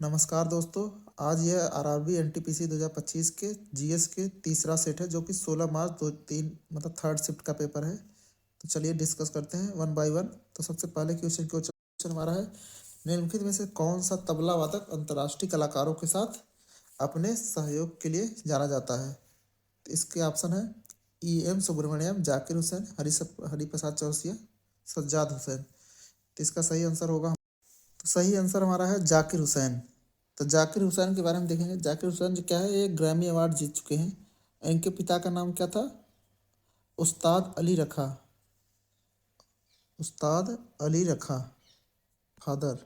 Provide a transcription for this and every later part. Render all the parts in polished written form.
नमस्कार दोस्तों। आज यह आरआरबी एनटीपीसी 2025 के जीएस के तीसरा सेट है जो कि 16 मार्च दो तीन मतलब थर्ड शिफ्ट का पेपर है। तो चलिए डिस्कस करते हैं वन बाय वन। तो सबसे पहले क्वेश्चन हमारा है, निम्नलिखित में से कौन सा तबला वादक अंतर्राष्ट्रीय कलाकारों के साथ अपने सहयोग के लिए जाना जाता है। तो इसके ऑप्शन है एम सुब्रमण्यम, जाकिर हुसैन, हरिप्रसाद चौरसिया, सज्जाद हुसैन। तो इसका सही आंसर होगा, तो सही आंसर हमारा है जाकिर हुसैन। तो जाकिर हुसैन के बारे में देखेंगे। जाकिर हुसैन जो क्या है, ये ग्रैमी अवार्ड जीत चुके हैं। इनके पिता का नाम क्या था? उस्ताद अली रखा। उस्ताद अली रखा फादर,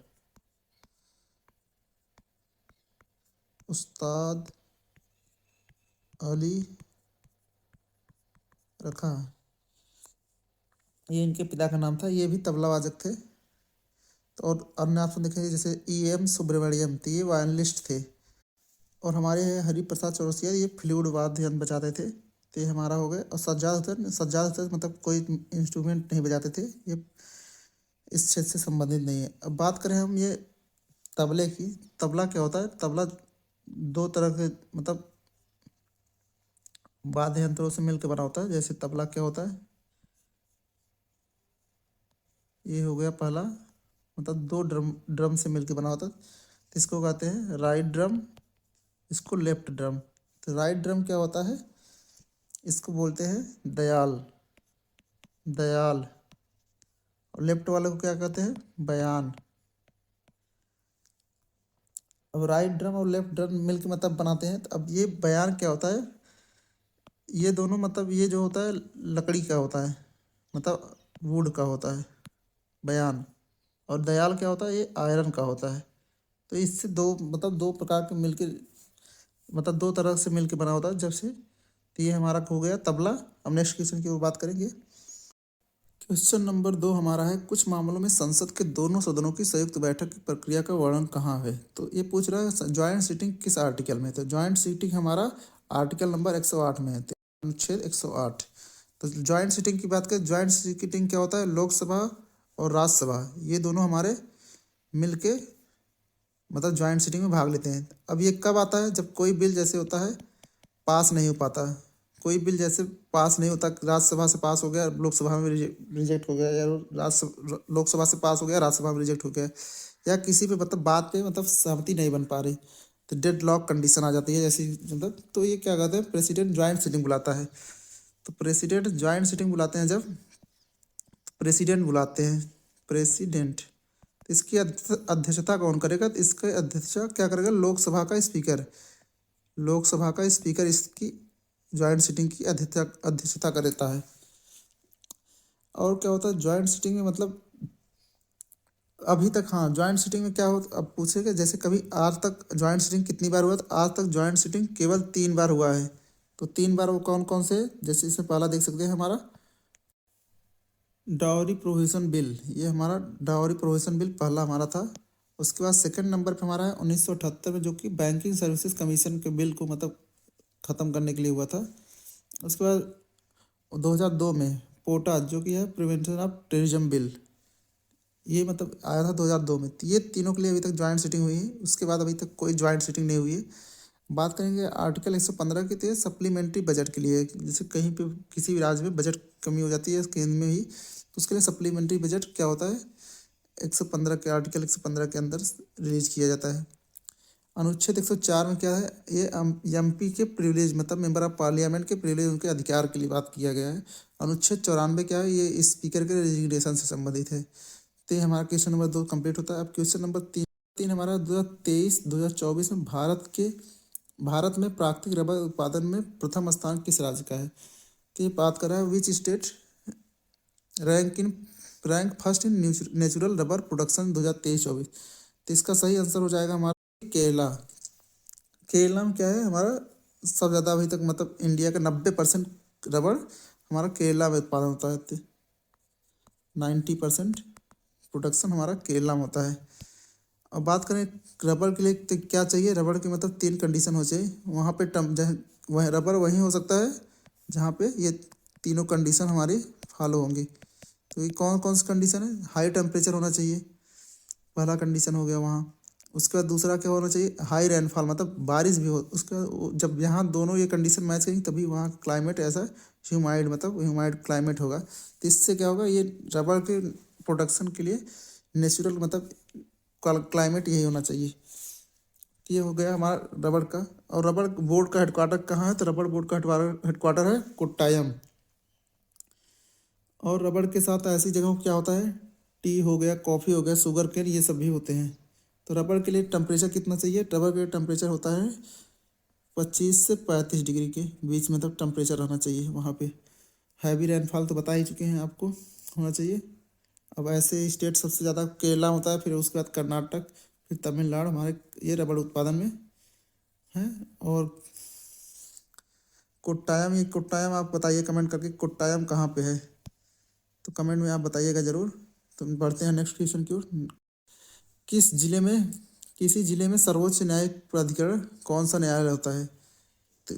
उस्ताद अली रखा, ये इनके पिता का नाम था। ये भी तबला वादक थे। तो और अन्य ऑप्शन देखेंगे, जैसे एम सुब्रमण्यम थे, ये वायलिनिस्ट थे। और हमारे हरिप्रसाद चौरसिया, ये फ्लूट वाद्य यंत्र बजाते थे। तो ये हमारा हो गया। और सज्जाद हुसैन मतलब कोई इंस्ट्रूमेंट नहीं बजाते थे, ये इस क्षेत्र से संबंधित नहीं है। अब बात करें हम ये तबले की। तबला क्या होता है? तबला दो तरह के मतलब वाद्य यंत्रों से मिलकर बना होता है। जैसे तबला क्या होता है, ये हो गया पहला, मतलब दो ड्रम ड्रम से मिलकर बना होता है। तो इसको कहते हैं राइट ड्रम, इसको लेफ्ट ड्रम। तो राइट ड्रम क्या होता है, इसको बोलते हैं दयाल, दयाल। और लेफ्ट वाले को क्या कहते हैं? बयान। अब राइट ड्रम और लेफ्ट ड्रम मिलकर मतलब बनाते हैं। तो अब ये बयान क्या होता है, ये दोनों मतलब ये जो होता है लकड़ी का होता है, मतलब वुड का होता है बयान। और दयाल क्या होता है, ये आयरन का होता है। तो इससे दो मतलब दो प्रकार के मिलके मतलब दो तरह से मिलके बना होता है जब से। तो ये हमारा हो गया तबला। अब नेक्स्ट क्वेश्चन की ओर बात करेंगे। क्वेश्चन नंबर 2 हमारा है, कुछ मामलों में संसद के दोनों सदनों की संयुक्त बैठक की प्रक्रिया का वर्णन कहाँ है। तो ये पूछ रहा है ज्वाइंट सीटिंग किस आर्टिकल में। तो ज्वाइंट सीटिंग हमारा आर्टिकल नंबर 108 में है, अनुच्छेद 108। तो ज्वाइंट सीटिंग की बात करें, ज्वाइंट सीटिंग क्या होता है, लोकसभा और राज्यसभा ये दोनों हमारे मिलके मतलब ज्वाइंट सीटिंग में भाग लेते हैं। अब ये कब आता है, जब कोई बिल जैसे होता है पास नहीं हो पाता। कोई बिल जैसे पास नहीं होता, राज्यसभा से पास हो गया लोकसभा में रिजेक्ट हो गया, या लोकसभा से पास हो गया राज्यसभा में रिजेक्ट हो गया, या किसी पे मतलब बात पे मतलब सहमति नहीं बन पा रही, तो डेड लॉक कंडीशन आ जाती है जैसी मतलब। तो ये क्या कहते हैं, प्रेसिडेंट ज्वाइंट सीटिंग बुलाता है। तो प्रेसिडेंट ज्वाइंट सीटिंग बुलाते हैं जब प्रेसिडेंट बुलाते हैं, प्रेसिडेंट। इसकी अध्यक्षता कौन करेगा? तो इसकी अध्यक्षता क्या करेगा? लोकसभा का स्पीकर। लोकसभा का स्पीकर इसकी ज्वाइंट सीटिंग की अध्यक्षता करता है। और क्या होता है ज्वाइंट सीटिंग में, मतलब अभी तक, हाँ ज्वाइंट सीटिंग में क्या होता, अब पूछेगा जैसे कभी आज तक ज्वाइंट सीटिंग कितनी बार हुआ। तो आज तक ज्वाइंट सीटिंग केवल 3 बार हुआ है। तो 3 बार वो कौन कौन से, जैसे इसमें पहला देख सकते हैं हमारा डावरी प्रोहिबिशन बिल। ये हमारा डावरी प्रोहिबिशन बिल पहला हमारा था। उसके बाद सेकंड नंबर पे हमारा है 1978 में, जो कि बैंकिंग सर्विसेज कमीशन के बिल को मतलब ख़त्म करने के लिए हुआ था। उसके बाद 2002 में पोटा, जो कि है प्रिवेंशन ऑफ टेररिज्म बिल, ये मतलब आया था 2002 में। तो ये तीनों के लिए अभी तक ज्वाइंट सीटिंग हुई है। उसके बाद अभी तक कोई ज्वाइंट सीटिंग नहीं हुई है। बात करेंगे आर्टिकल 115 की, तो ये सप्लीमेंट्री बजट के लिए, जैसे कहीं पे किसी भी राज्य में बजट कमी हो जाती है केंद्र में ही, तो उसके लिए सप्लीमेंट्री बजट क्या होता है, 115 के आर्टिकल 115 के अंदर रिलीज किया जाता है। अनुच्छेद 104 में क्या है, ये एमपी के प्रिविलेज मतलब मेंबर ऑफ पार्लियामेंट के प्रिविलेज, उनके अधिकार के लिए बात किया गया है। अनुच्छेद 94 क्या है, ये स्पीकर के रेजिग्नेशन से संबंधित है। तो ये हमारा क्वेश्चन नंबर 2 कंप्लीट होता है। अब क्वेश्चन नंबर 3 हमारा 2023-2024 में भारत में प्राकृतिक रबर उत्पादन में प्रथम स्थान किस राज्य का है। तो ये बात कर रहा है which state rank first in natural rubber production 2023-24। तो इसका सही आंसर हो जाएगा हमारा केरला। केरला में क्या है हमारा सबसे ज़्यादा अभी तक मतलब इंडिया का 90% रबर हमारा केरला में उत्पादन होता है। 90% प्रोडक्शन हमारा केरला में होता है। अब बात करें रबर के लिए, तो क्या चाहिए, रबर के मतलब 3 कंडीशन हो चाहिए वहाँ पे वह रबर वहीं हो सकता है जहाँ पे ये तीनों कंडीशन हमारी फॉलो होंगी। तो ये कौन कौन सी कंडीशन है, हाई टेम्परेचर होना चाहिए, पहला कंडीशन हो गया वहाँ। उसके बाद दूसरा क्या होना चाहिए, हाई रेनफॉल, मतलब बारिश भी हो उसका। जब यहाँ दोनों ये कंडीशन मैच करेंगे तभी वहाँ क्लाइमेट ऐसा ह्यूमाइड, मतलब ह्यूमाइड क्लाइमेट होगा। तो इससे क्या होगा, ये रबर के प्रोडक्शन के लिए नेचुरल मतलब क्लाइमेट यही होना चाहिए। ये हो गया हमारा रबर का। और रबर बोर्ड का हेडक्वार्टर कहाँ है, तो रबर बोर्ड का हेडक्वार्टर है कोट्टायम। और रबर के साथ ऐसी जगहों क्या होता है, टी हो गया, कॉफ़ी हो गया, शुगर केन, ये सब भी होते हैं। तो रबर के लिए टेम्परेचर कितना चाहिए, रबर के टेम्परेचर होता है 25 से 35 डिग्री के बीच में, तब टेम्परेचर रहना चाहिए वहाँ पे। हैवी रेनफॉल तो बता ही चुके हैं आपको, होना चाहिए। अब ऐसे स्टेट सबसे ज़्यादा केरला होता है, फिर उसके बाद कर्नाटक, फिर तमिलनाडु हमारे ये रबर उत्पादन में है। और कोट्टायम, ये कोट्टायम आप बताइए कमेंट करके, कोट्टायम कहाँ पे है, तो कमेंट में आप बताइएगा ज़रूर। तो बढ़ते हैं नेक्स्ट क्वेश्चन की ओर। किस जिले में किसी जिले में सर्वोच्च न्यायिक प्राधिकरण कौन सा न्यायालय होता है, तो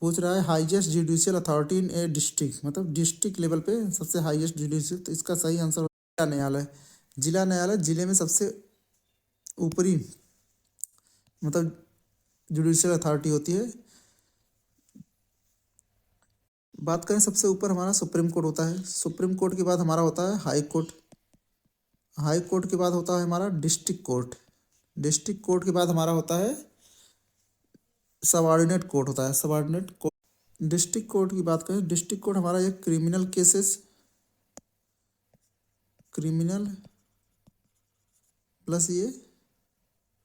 पूछ रहा है highest judicial authority in A district, मतलब डिस्ट्रिक्ट लेवल पे सबसे हाईएस्ट जुडिशियल। तो इसका सही आंसर जिला न्यायालय। जिला न्यायालय जिले में सबसे ऊपरी मतलब जुडिशियल अथॉरिटी होती है। बात करें सबसे ऊपर हमारा सुप्रीम कोर्ट होता है। सुप्रीम कोर्ट के बाद हमारा होता है हाई कोर्ट। हाई कोर्ट के बाद होता है हमारा डिस्ट्रिक्ट कोर्ट। डिस्ट्रिक्ट कोर्ट के बाद हमारा होता है सबऑर्डिनेट कोर्ट होता है, सबऑर्डिनेट कोर्ट। डिस्ट्रिक्ट कोर्ट की बात करें, डिस्ट्रिक्ट कोर्ट हमारा एक क्रिमिनल केसेस, क्रिमिनल प्लस ये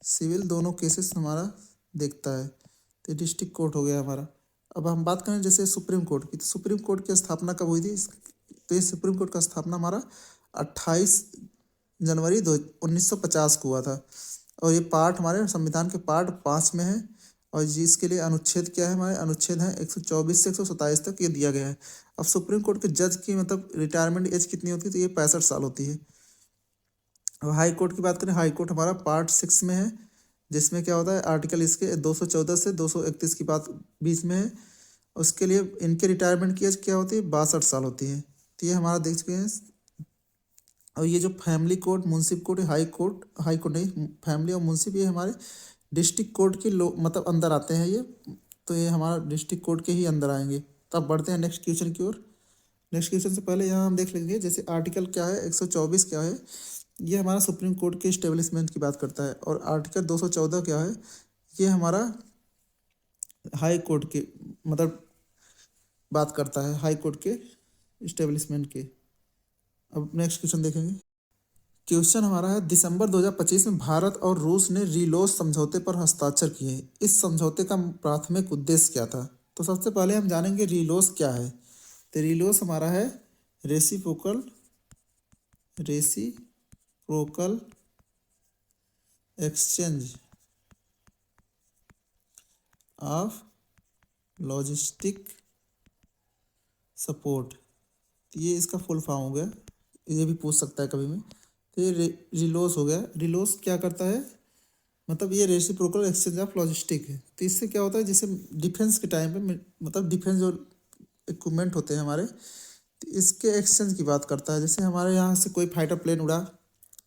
सिविल दोनों केसेस हमारा देखता है। तो डिस्ट्रिक्ट कोर्ट हो गया हमारा। अब हम बात करें जैसे सुप्रीम कोर्ट की, तो सुप्रीम कोर्ट की स्थापना कब हुई थी, तो ये सुप्रीम कोर्ट का स्थापना हमारा 28 जनवरी 1950 को हुआ था। और ये पार्ट हमारे संविधान के पार्ट 5 में है। और जिसके लिए अनुच्छेद क्या है, हमारे अनुच्छेद है 124 से 127 तक ये दिया गया है। अब सुप्रीम कोर्ट के जज की मतलब रिटायरमेंट एज कितनी होती है, तो ये 65 साल होती है। अब हाई कोर्ट की बात करें, हाई कोर्ट हमारा पार्ट 6 में है, जिसमें क्या होता है आर्टिकल इसके 214 से 231 की बात बीच में है। उसके लिए इनके रिटायरमेंट की एज क्या होती है, 62 साल होती है। तो ये हमारा देख चुके हैं। और ये जो फैमिली कोर्ट, मुंसिफ कोर्ट, हाई कोर्ट नहीं, फैमिली और मुंसिफ, ये हमारे डिस्ट्रिक्ट कोर्ट के मतलब अंदर आते हैं ये। तो ये हमारा डिस्ट्रिक्ट कोर्ट के ही अंदर आएंगे। तो अब बढ़ते हैं नेक्स्ट क्वेश्चन की ओर। नेक्स्ट क्वेश्चन से पहले यहाँ हम देख लेंगे जैसे आर्टिकल क्या है, 124 क्या है, ये हमारा सुप्रीम कोर्ट के इस्टेब्लिशमेंट की बात करता है। और आर्टिकल 214 क्या है, ये हमारा हाई कोर्ट के मतलब बात करता है, हाई कोर्ट के इस्टेब्लिशमेंट के। अब नेक्स्ट क्वेश्चन देखेंगे। क्वेश्चन हमारा है, दिसंबर 2025 में भारत और रूस ने रिलोस समझौते पर हस्ताक्षर किए। इस समझौते का प्राथमिक उद्देश्य क्या था, तो सबसे पहले हम जानेंगे रिलोस क्या है। तो रिलोस हमारा है reciprocal exchange of logistic support. ये इसका फुल फॉर्म हो गया, ये भी पूछ सकता है कभी में। तो ये रिलोस हो गया। रिलोस क्या करता है, मतलब ये रेसिप्रोकल एक्सचेंज ऑफ लॉजिस्टिक है। तो इससे क्या होता है, जैसे डिफेंस के टाइम पे मतलब डिफेंस जो इक्विपमेंट होते हैं हमारे, तो इसके एक्सचेंज की बात करता है। जैसे हमारे यहाँ से कोई फाइटर प्लेन उड़ा,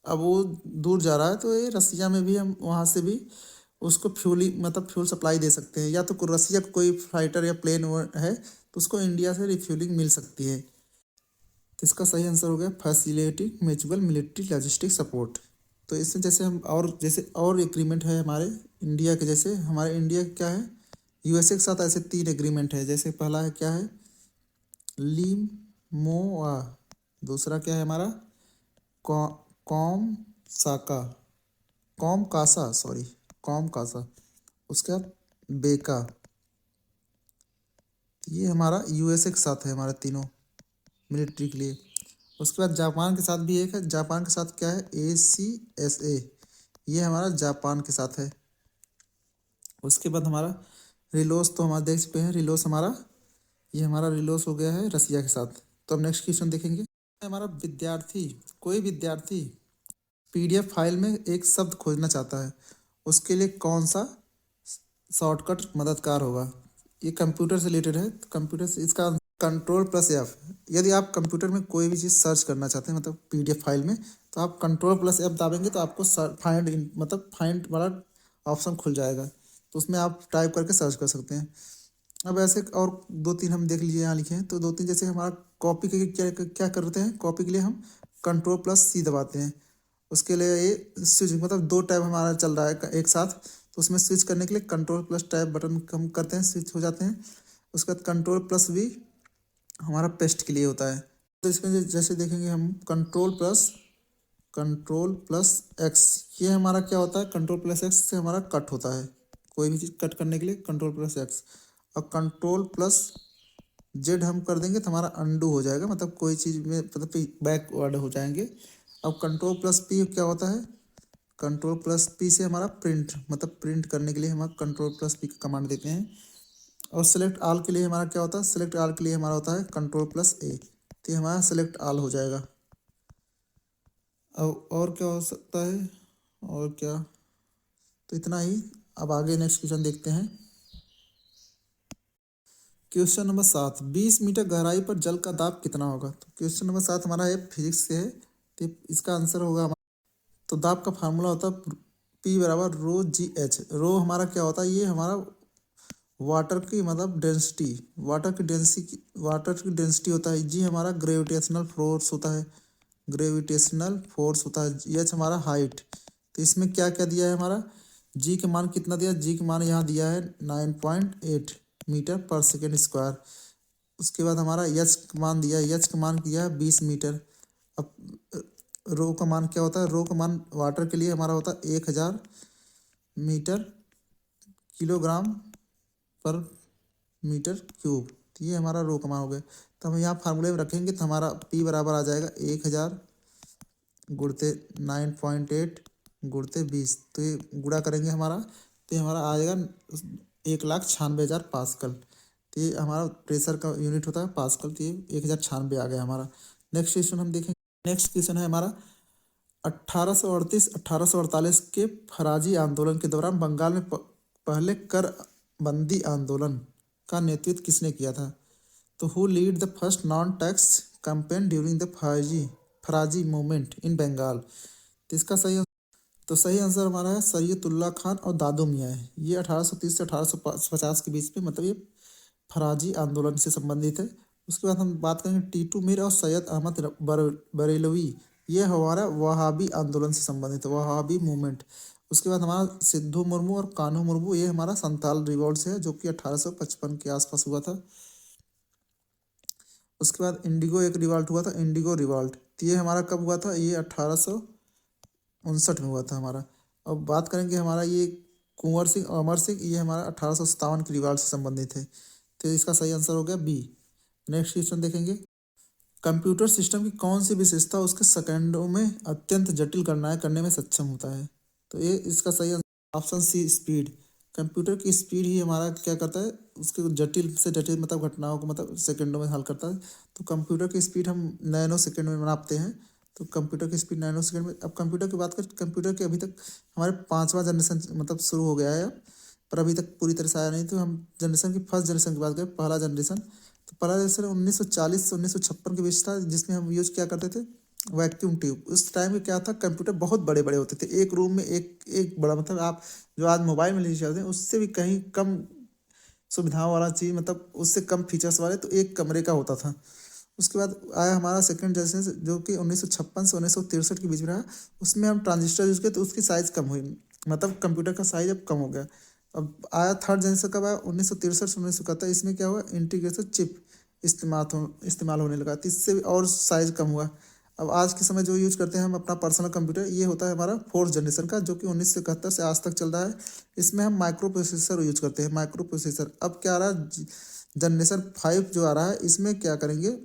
अब वो दूर जा रहा है, तो ये रसिया में भी हम वहाँ से भी उसको फ्यूल सप्लाई दे सकते हैं। या तो रसिया को कोई फाइटर या प्लेन है तो उसको इंडिया से रिफ्यूलिंग मिल सकती है। तो इसका सही आंसर हो गया facilitating mutual military logistic support. तो इससे जैसे हम और एग्रीमेंट है हमारे इंडिया के, जैसे हमारे इंडिया क्या है, यूएसए के साथ ऐसे 3 एग्रीमेंट है। जैसे पहला है क्या है, लीमोआ। दूसरा क्या है हमारा, कॉम साका कॉम कासा सॉरी कॉम कासा। उसके बाद बेका। ये हमारा यूएसए के साथ है, हमारा तीनों मिलिट्री के लिए। उसके बाद जापान के साथ भी एक है। जापान के साथ क्या है, ACSA, ये हमारा जापान के साथ है। उसके बाद हमारा रिलोस, तो हमारा देख चुके हैं रिलोस हमारा, ये हमारा रिलोस हो गया है रसिया के साथ। तो अब नेक्स्ट क्वेश्चन देखेंगे। हमारा कोई विद्यार्थी PDF फाइल में एक शब्द खोजना चाहता है, उसके लिए कौन सा शॉर्टकट मददगार होगा। ये कंप्यूटर से रिलेटेड है, तो कंप्यूटर से इसका Ctrl+F। यदि आप कंप्यूटर में कोई भी चीज़ सर्च करना चाहते हैं मतलब PDF फाइल में, तो आप Ctrl+F दाबेंगे तो आपको फाइंड मतलब फाइंड वाला ऑप्शन खुल जाएगा, तो उसमें आप टाइप करके सर्च कर सकते हैं। अब ऐसे और दो तीन हम देख लीजिए यहाँ लिखे हैं, तो दो तीन जैसे हमारा कॉपी के क्या क्या करते हैं, कॉपी के लिए हम Ctrl+C दबाते हैं। उसके लिए ये स्विच मतलब दो टैब हमारा चल रहा है एक साथ, तो उसमें स्विच करने के लिए Ctrl+टैब बटन हम करते हैं, स्विच हो जाते हैं। उसके बाद Ctrl+V हमारा पेस्ट के लिए होता है। तो इसमें जैसे देखेंगे हम Ctrl+X, ये हमारा क्या होता है, Ctrl+X से हमारा कट होता है, कोई भी चीज़ कट करने के लिए Ctrl+X। और Ctrl+Z हम कर देंगे तो हमारा अंडू हो जाएगा, मतलब कोई चीज़ में मतलब बैकवर्ड हो जाएंगे। अब Ctrl+P क्या होता है, Ctrl+P से हमारा प्रिंट मतलब प्रिंट करने के लिए हम Ctrl+P का कमांड देते हैं। और सेलेक्ट ऑल के लिए हमारा क्या होता है, सेलेक्ट ऑल के लिए हमारा होता है Ctrl+A, तो ये हमारा सेलेक्ट ऑल हो जाएगा। अब और क्या हो सकता है, और क्या, तो इतना ही। अब आगे नेक्स्ट क्वेश्चन देखते हैं। क्वेश्चन नंबर 7, 20 मीटर गहराई पर जल का दाब कितना होगा। तो क्वेश्चन नंबर 7 हमारा है फिजिक्स से है, तो इसका आंसर होगा हमारा, तो दाब का फार्मूला होता है P बराबर ρGH। रो हमारा क्या होता है, ये हमारा वाटर की मतलब डेंसिटी, वाटर की डेंसिटी होता है। जी हमारा ग्रेविटेशनल फोर्स होता है, ग्रेविटेशनल फोर्स होता है। एच हमारा हाइट, तो इसमें क्या क्या दिया है हमारा, जी के मान कितना दिया, जी के मान यहाँ दिया है 9.8 मीटर पर सेकेंड स्क्वायर। उसके बाद हमारा एच का मान दिया है, एच का मान किया है 20 मीटर। अब रो का मान क्या होता है, रो का मान वाटर के लिए हमारा होता है 1000 मीटर किलोग्राम पर मीटर क्यूब, तो ये हमारा रो का मान हो गया। तो हम यहाँ फार्मूले में रखेंगे तो हमारा P बराबर आ जाएगा 1000 गुणते 9.8 गुणते 20, तो ये गुणा करेंगे हमारा, तो ये हमारा आएगा 1,96,000 पास्कल। तो ये हमारा प्रेशर का यूनिट होता है पास्कल, तो ये 1096 आ गया हमारा। नेक्स्ट क्वेश्चन हम देखेंगे। नेक्स्ट क्वेश्चन है हमारा 1838 के फराजी आंदोलन के दौरान बंगाल में पहले कर बंदी आंदोलन का नेतृत्व किसने किया था। तो who lead the first non tax campaign during the Faraizi movement in Bengal. तो इसका सही आंसर हमारा है सैयदुल्ला खान और दादू मियाँ है। ये 1830 से 1850 के बीच में मतलब ये फराजी आंदोलन से संबंधित है। उसके बाद हम बात करेंगे टीटू मीर और सैयद अहमद बरेलवी, ये हमारा वहाबी आंदोलन से संबंधित है, वहाबी मूवमेंट। उसके बाद हमारा सिद्धू मुर्मू और कान्हू मुर्मू, ये हमारा संताल रिवॉल्ट से है जो कि 1855 के आसपास हुआ था। उसके बाद इंडिगो एक रिवॉल्ट हुआ था, इंडिगो रिवॉल्ट, तो ये हमारा कब हुआ था, ये 1859 में हुआ था हमारा। अब बात करेंगे हमारा ये कुंवर सिंह और अमर सिंह, ये हमारा 1857 की रिवॉल्ट से संबंधित है, तो इसका सही आंसर हो गया बी। नेक्स्ट क्वेश्चन देखेंगे। कंप्यूटर सिस्टम की कौन सी विशेषता उसके सेकंडों में अत्यंत जटिल गणनाएं करने में सक्षम होता है। तो ये इसका सही answer option C, speed. Computer की स्पीड ही हमारा क्या करता है, उसके जटिल से जटिल मतलब घटनाओं को मतलब सेकंडों में हल करता है। तो कंप्यूटर की स्पीड हम नैनो सेकंड में नापते हैं, तो कंप्यूटर की स्पीड नैनो सेकंड में। अब कंप्यूटर की बात करें, कंप्यूटर के अभी तक हमारे 5वां जनरेशन मतलब शुरू हो गया है अब, पर अभी तक पूरी तरह से आया नहीं। तो हम जनरेशन की फर्स्ट जनरेशन की बात करें, पहला जनरेशन, तो पहला जनरेशन 1940 से 1956 के बीच था, जिसमें हम यूज क्या करते थे, वैक्यूम ट्यूब। उस टाइम में क्या था, कंप्यूटर बहुत बड़े बड़े होते थे, एक रूम में एक एक बड़ा मतलब आप जो आज मोबाइल में लीजिए चलते हैं उससे भी कहीं कम सुविधाओं वाला चीज़, मतलब उससे कम फीचर्स वाले, तो एक कमरे का होता था। उसके बाद आया हमारा सेकंड जनरेशन जो कि 1956 से 1963 के बीच में रहा। उसमें हम ट्रांजिस्टर यूज किए तो उसकी साइज़ कम हुई, मतलब कंप्यूटर का साइज अब कम हो गया। अब आया थर्ड जनरेशन कब आया, 1963 से 1971। इसमें क्या हुआ, इंटीग्रेटेड चिप इस्तेमाल होने लगा, तो इससे भी और साइज कम हुआ। अब आज के समय जो यूज करते हैं हम अपना पर्सनल कंप्यूटर, ये होता है हमारा फोर्थ जनरेशन का, जो कि 1971 से आज तक चल रहा है। इसमें हम माइक्रो प्रोसेसर यूज करते हैं, माइक्रो प्रोसेसर। अब क्या आ रहा है, जनरेशन 5 जो आ रहा है, इसमें क्या करेंगे,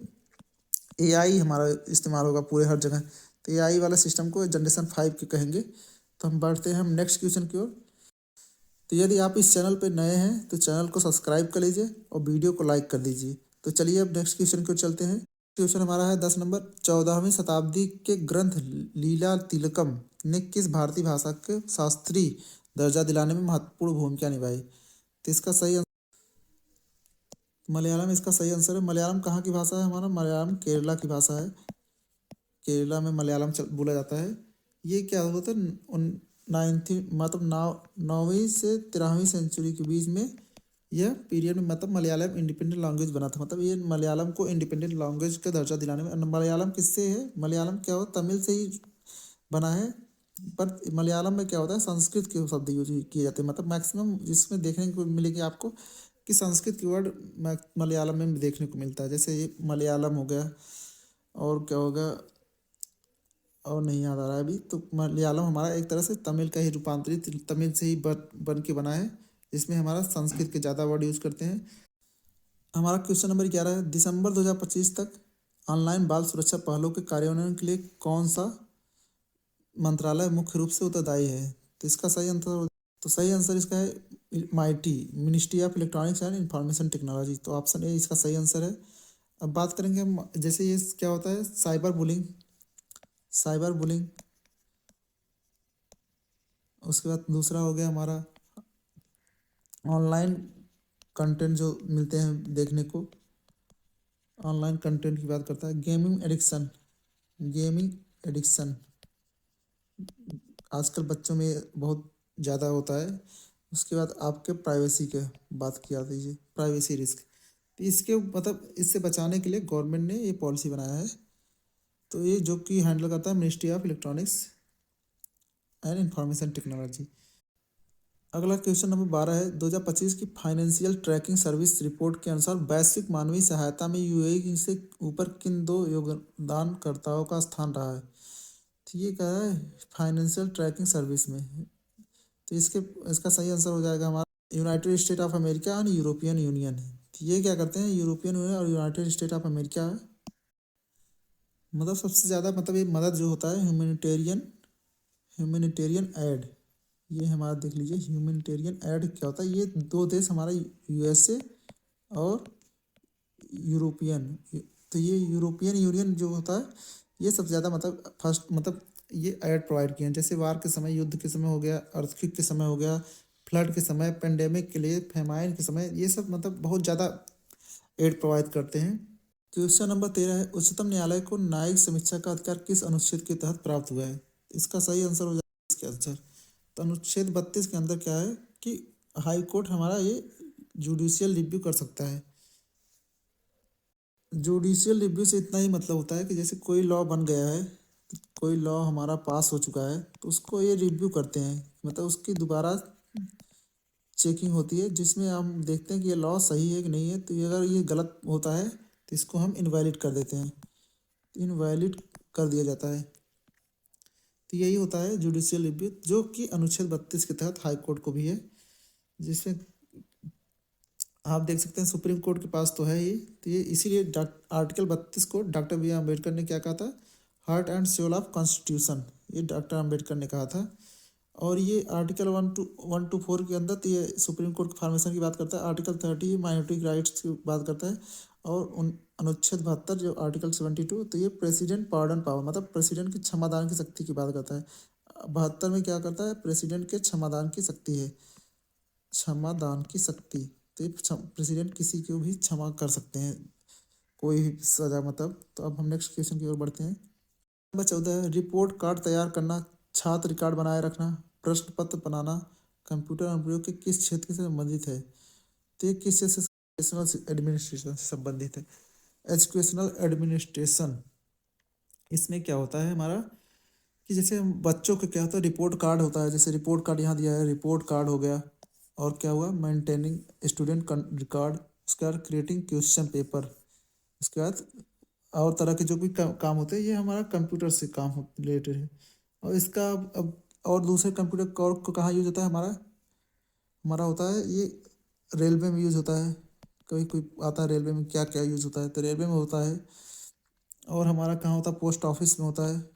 एआई हमारा इस्तेमाल होगा पूरे हर जगह, तो एआई वाला सिस्टम को जनरेशन 5 के कहेंगे। तो हम बढ़ते हैं हम नेक्स्ट क्वेश्चन की ओर। तो यदि आप इस चैनल पर नए हैं तो चैनल को सब्सक्राइब कर लीजिए और वीडियो को लाइक कर दीजिए। तो चलिए अब नेक्स्ट क्वेश्चन की ओर चलते हैं। क्वेश्चन हमारा है 10 नंबर, 14वीं शताब्दी के ग्रंथ लीला तिलकम ने किस भारतीय भाषा के शास्त्रीय दर्जा दिलाने में महत्वपूर्ण भूमिका निभाई। तो इसका सही मलयालम, इसका सही आंसर है मलयालम। कहाँ की भाषा है हमारा, मलयालम केरला की भाषा है। केरला में मलयालम बोला जाता है। ये क्या हुआ था, नाइन्थ मतलब 9वीं से 13वीं सेंचुरी के बीच में यह पीरियड में मतलब मलयालम इंडिपेंडेंट लैंग्वेज बना था। मतलब ये मलयालम को इंडिपेंडेंट लैंग्वेज का दर्जा दिलाने में, मलयालम किससे है, मलयालम क्या हो तमिल से ही बना है। पर मलयालम में क्या होता है, संस्कृत के शब्द यूज किए जाते हैं। मतलब मैक्सिमम जिसमें देखने को मिलेगी आपको कि संस्कृत की वर्ड मलयालम में देखने को मिलता है। जैसे ये मलयालम हो गया, और क्या होगा और नहीं याद आ रहा है अभी। तो मलयालम हमारा एक तरह से तमिल का ही रूपांतरित, तमिल से ही बन के बना है, जिसमें हमारा संस्कृत के ज़्यादा वर्ड यूज करते हैं। हमारा क्वेश्चन नंबर 11 है, दिसंबर 2025 तक ऑनलाइन बाल सुरक्षा पहलों के कार्यान्वयन के लिए कौन सा मंत्रालय मुख्य रूप से उत्तरदायी है। तो इसका सही आंसर इसका है mighty, ministry of electronics and information technology. तो ऑप्शन ए इसका सही आंसर है। अब बात करेंगे हम, जैसे ये क्या होता है, साइबर बुलिंग। उसके बाद दूसरा हो गया हमारा ऑनलाइन कंटेंट जो मिलते हैं देखने को, ऑनलाइन कंटेंट की बात करता है। गेमिंग एडिक्शन आजकल बच्चों में बहुत ज़्यादा होता है। उसके बाद आपके प्राइवेसी के बात किया दीजिए, प्राइवेसी रिस्क। तो इसके मतलब इससे बचाने के लिए गवर्नमेंट ने ये पॉलिसी बनाया है। तो ये जो कि हैंडल करता है ministry of electronics and information technology. अगला क्वेश्चन नंबर 12 है, 2025 की फाइनेंशियल ट्रैकिंग सर्विस रिपोर्ट के अनुसार वैश्विक मानवीय सहायता में यूएई से ऊपर किन दो योगदानकर्ताओं का स्थान रहा है। तो ये क्या है, फाइनेंशियल ट्रैकिंग सर्विस में। तो इसका सही आंसर हो जाएगा हमारा United state of America and European union. तो ये क्या करते हैं, यूरोपियन यूनियन और यूनाइटेड स्टेट ऑफ अमेरिका है। मतलब सबसे ज़्यादा मतलब ये मदद जो होता है ह्यूमैनिटेरियन एड, ये हमारा देख लीजिए ह्यूमैनिटेरियन एड क्या होता है। ये दो देश हमारा यूएसए और यूरोपियन। तो ये यूरोपियन यूनियन जो होता है ये सबसे ज़्यादा मतलब फर्स्ट मतलब ये एड प्रोवाइड किए हैं। जैसे वार के समय, युद्ध के समय हो गया, अर्थक्वेक के समय हो गया, फ्लड के समय, पेंडेमिक के लिए, फेमाइन के समय, ये सब मतलब बहुत ज़्यादा एड प्रोवाइड करते हैं। क्वेश्चन नंबर 13 है, उच्चतम न्यायालय को न्यायिक समीक्षा का अधिकार किस अनुच्छेद के तहत प्राप्त हुआ है। इसका सही आंसर हो जाएगा इसके आंसर। तो अनुच्छेद 32 के अंदर क्या है कि हाई कोर्ट हमारा ये जुडिशियल रिव्यू कर सकता है। जुडिशियल रिव्यू से इतना ही मतलब होता है कि जैसे कोई लॉ बन गया है, कोई लॉ हमारा पास हो चुका है, तो उसको ये रिव्यू करते हैं, मतलब उसकी दोबारा चेकिंग होती है, जिसमें हम देखते हैं कि ये लॉ सही है कि नहीं है। तो ये अगर ये गलत होता है तो इसको हम इनवैलिड कर देते हैं, इनवैलिड कर दिया जाता है। तो यही होता है जुडिशियल रिव्यू, जो कि अनुच्छेद 32 के तहत हाई कोर्ट को भी है, जिसमें आप देख सकते हैं सुप्रीम कोर्ट के पास तो है ही। तो ये इसीलिए आर्टिकल 32 को डॉक्टर बी आर अम्बेडकर ने क्या कहा था, heart and soul of constitution, ये डॉक्टर अम्बेडकर ने कहा था। और ये आर्टिकल 1 to 4 के अंदर तो ये सुप्रीम कोर्ट के फॉर्मेशन की बात करता है। आर्टिकल 30 माइनॉरिटी राइट्स की बात करता है। और अनुच्छेद 72 जो आर्टिकल 72, तो ये प्रेसिडेंट पार्डन पावर, मतलब प्रेसिडेंट की क्षमादान की शक्ति की बात करता है। 72 में क्या करता है, प्रेसिडेंट के क्षमादान की शक्ति है, क्षमादान की शक्ति। तो ये प्रेसिडेंट किसी को भी क्षमा कर सकते हैं, कोई भी सजा मतलब। तो अब हम नेक्स्ट क्वेश्चन की ओर बढ़ते हैं। नंबर 14 है, रिपोर्ट कार्ड तैयार करना, छात्र रिकॉर्ड बनाए रखना, प्रश्न पत्र बनाना कंप्यूटर अनुप्रयोग के किस क्षेत्र से संबंधित है। तो ये किस चीज़ से, एजुकेशनल एडमिनिस्ट्रेशन से संबंधित है। एजुकेशनल एडमिनिस्ट्रेशन, इसमें क्या होता है हमारा कि जैसे बच्चों का क्या होता है, रिपोर्ट कार्ड होता है। जैसे रिपोर्ट कार्ड यहाँ दिया है, रिपोर्ट कार्ड हो गया। और क्या हुआ, मेंटेनिंग स्टूडेंट रिकॉर्ड, उसके बाद क्रिएटिंग क्वेश्चन पेपर, उसके बाद और तरह के जो भी काम होते हैं, ये हमारा कंप्यूटर से काम रिलेटेड है। और इसका अब और दूसरे कंप्यूटर को कहाँ यूज होता है, हमारा हमारा होता है ये रेलवे में यूज होता है। कभी कोई आता है रेलवे में क्या क्या यूज होता है, तो रेलवे में होता है। और हमारा कहाँ होता है, पोस्ट ऑफिस में होता है।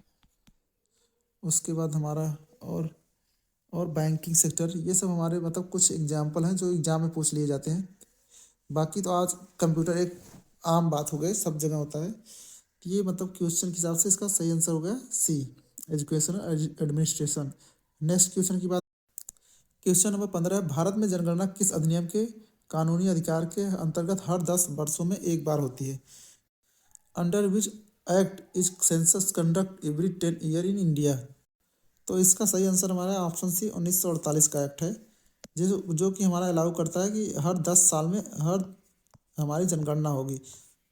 उसके बाद हमारा और बैंकिंग सेक्टर, ये सब हमारे मतलब कुछ एग्जाम्पल हैं जो एग्जाम में पूछ लिए जाते हैं। बाकी तो आज कंप्यूटर एक आम बात हो गई, सब जगह होता है। तो ये मतलब क्वेश्चन के हिसाब से इसका सही आंसर हो गया सी, एजुकेशनल एडमिनिस्ट्रेशन। नेक्स्ट क्वेश्चन की बात, क्वेश्चन नंबर 15 है, भारत में जनगणना किस अधिनियम के कानूनी अधिकार के अंतर्गत हर 10 वर्षों में एक बार होती है। Under which act is census conduct every 10 year in India. तो इसका सही आंसर हमारा ऑप्शन सी 1948 का एक्ट है, जो कि हमारा अलाउ करता है कि हर 10 साल में हर हमारी जनगणना होगी।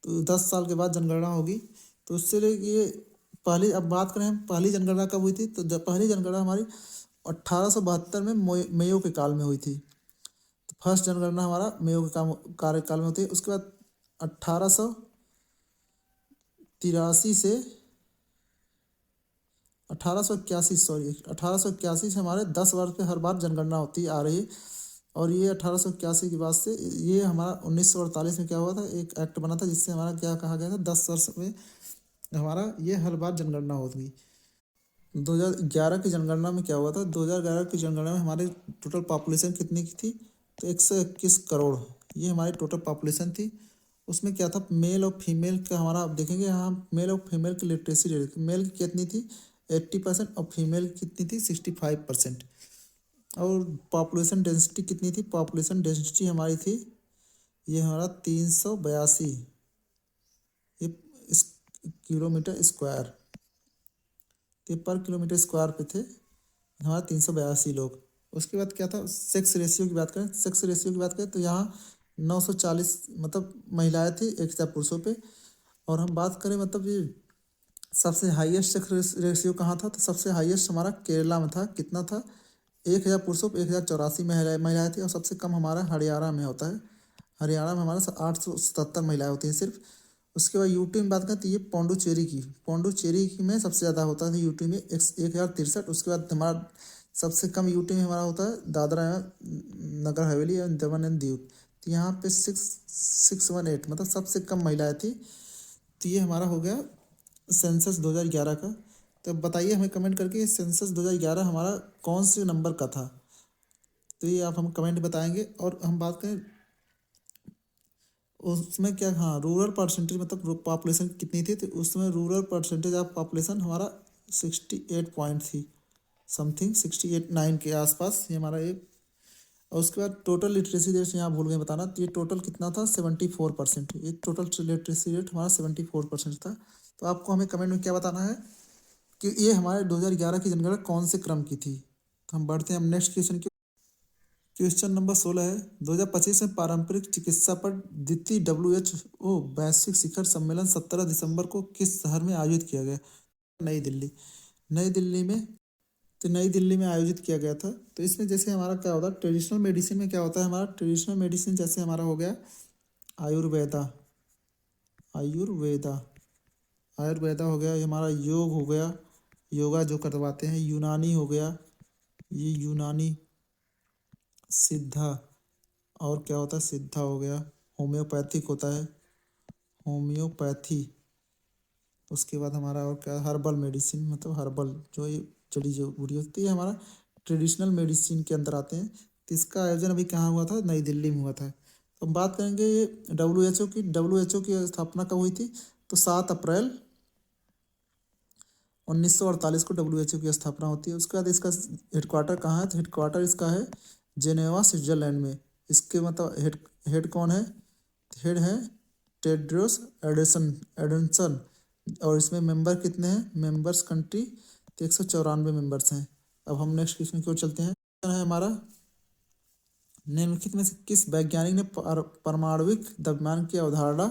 तो 10 साल के बाद जनगणना होगी। तो इससे ये पहली, अब बात करें हम पहली जनगणना कब हुई थी, तो जब पहली जनगणना हमारी 1872 में मेयो के काल में हुई थी। तो फर्स्ट जनगणना हमारा मेयो के कार्यकाल में होती है। उसके बाद 1883 से 1881 से हमारे 10 वर्ष पे हर बार जनगणना होती आ रही है। और ये 1881 के बाद से ये हमारा 1948 में क्या हुआ था, एक एक्ट बना था जिससे हमारा क्या कहा गया था, 10 वर्ष में हमारा ये हर बार जनगणना होगी। 2011 की जनगणना में क्या हुआ था, 2011 की जनगणना में हमारी टोटल पॉपुलेशन कितनी की थी, तो 121 करोड़ ये हमारी टोटल पॉपुलेशन थी। उसमें क्या था, मेल और फीमेल का हमारा, आप देखेंगे यहाँ मेल और फीमेल की लिटरेसी रेट, मेल की कितनी थी 80% और फीमेल की कितनी थी 65%। और पॉपुलेशन डेंसिटी कितनी थी, पॉपुलेशन डेंसिटी हमारी थी ये हमारा 382 ये इस किलोमीटर स्क्वायर, तो पर किलोमीटर स्क्वायर पे थे हमारा 382 लोग। उसके बाद क्या था, सेक्स रेशियो की बात करें, सेक्स रेशियो की बात करें तो यहाँ 940 मतलब महिलाएं थी 1000 पुरुषों पे। और हम बात करें मतलब ये सबसे हाईएस्ट सेक्स रेशियो कहाँ था, तो सबसे हाईएस्ट हमारा केरला में था। कितना था, 1000 पुरुषों पर 1084 महिलाएं थी। और सबसे कम हमारा हरियाणा में होता है, हरियाणा में हमारा 877 महिलाएं होती हैं सिर्फ। उसके बाद यूटी में बात करें तो ये पौंडुचेरी की में सबसे ज़्यादा होता है यूटी में 1063। उसके बाद हमारा सबसे कम यूटी में हमारा होता है दादरा नगर हवेली एवं दमन एंड दीव, तो यहाँ पे 618 मतलब सबसे कम महिलाएं थी। तो ये हमारा हो गया सेंसस 2011 का। तो अब बताइए हमें कमेंट करके सेंसस 2011 हमारा कौन से नंबर का था, तो ये आप हम कमेंट बताएंगे। और हम बात करें उसमें क्या, हाँ रूरल परसेंटेज मतलब पॉपुलेशन कितनी थी, तो उसमें रूरल परसेंटेज ऑफ पॉपुलेशन हमारा 68 पॉइंट थी, समथिंग 68-9 के आसपास ये हमारा एक। और उसके बाद टोटल लिटरेसी रेट यहाँ भूल गए बताना, तो ये टोटल कितना था 74%। ये टोटल लिटरेसी रेट हमारा 74% था। तो आपको हमें कमेंट में क्या बताना है कि ये हमारे 2011 की जनगणना कौन से क्रम की थी। तो हम बढ़ते हैं हम नेक्स्ट क्वेश्चन की। क्वेश्चन नंबर 16 है, 2025 में पारंपरिक चिकित्सा पर द्वितीय WHO वैश्विक शिखर सम्मेलन 17 दिसंबर को किस शहर में आयोजित किया गया, नई दिल्ली। नई दिल्ली में, तो नई दिल्ली में आयोजित किया गया था। तो इसमें जैसे हमारा क्या होता है, ट्रेडिशनल मेडिसिन में क्या होता है, हमारा ट्रेडिशनल मेडिसिन जैसे हमारा हो गया आयुर्वेदा, आयुर्वेदा आयुर्वेदा हो गया, ये हमारा योग हो गया, योगा जो करवाते हैं, यूनानी हो गया, ये यूनानी, सिद्धा, और क्या होता है, सिद्धा हो गया, होम्योपैथिक होता है, होम्योपैथी। उसके बाद हमारा और क्या, हर्बल मेडिसिन मतलब हर्बल जो ये जड़ी जो बूटी होती है हमारा ट्रेडिशनल मेडिसिन के अंदर आते हैं। तो इसका आयोजन अभी कहाँ हुआ था, नई दिल्ली में हुआ था। तो हम बात करेंगे ये WHO की स्थापना कब हुई थी, तो 7 अप्रैल 1948 को WHO की स्थापना होती है। उसके बाद इसका हेडक्वार्टर कहाँ है, तो हेडक्वार्टर इसका है जेनेवा स्विट्जरलैंड में। इसके मतलब हेड कौन है, हेड है टेड्रोस एडनसन। और इसमें मेंबर कितने हैं, मेंबर्स कंट्री 194 मेंबर्स हैं। अब हम नेक्स्ट क्वेश्चन की ओर चलते हैं। है हमारा निम्नलिखित में से किस वैज्ञानिक ने परमाणविक द्रव्यमान की अवधारणा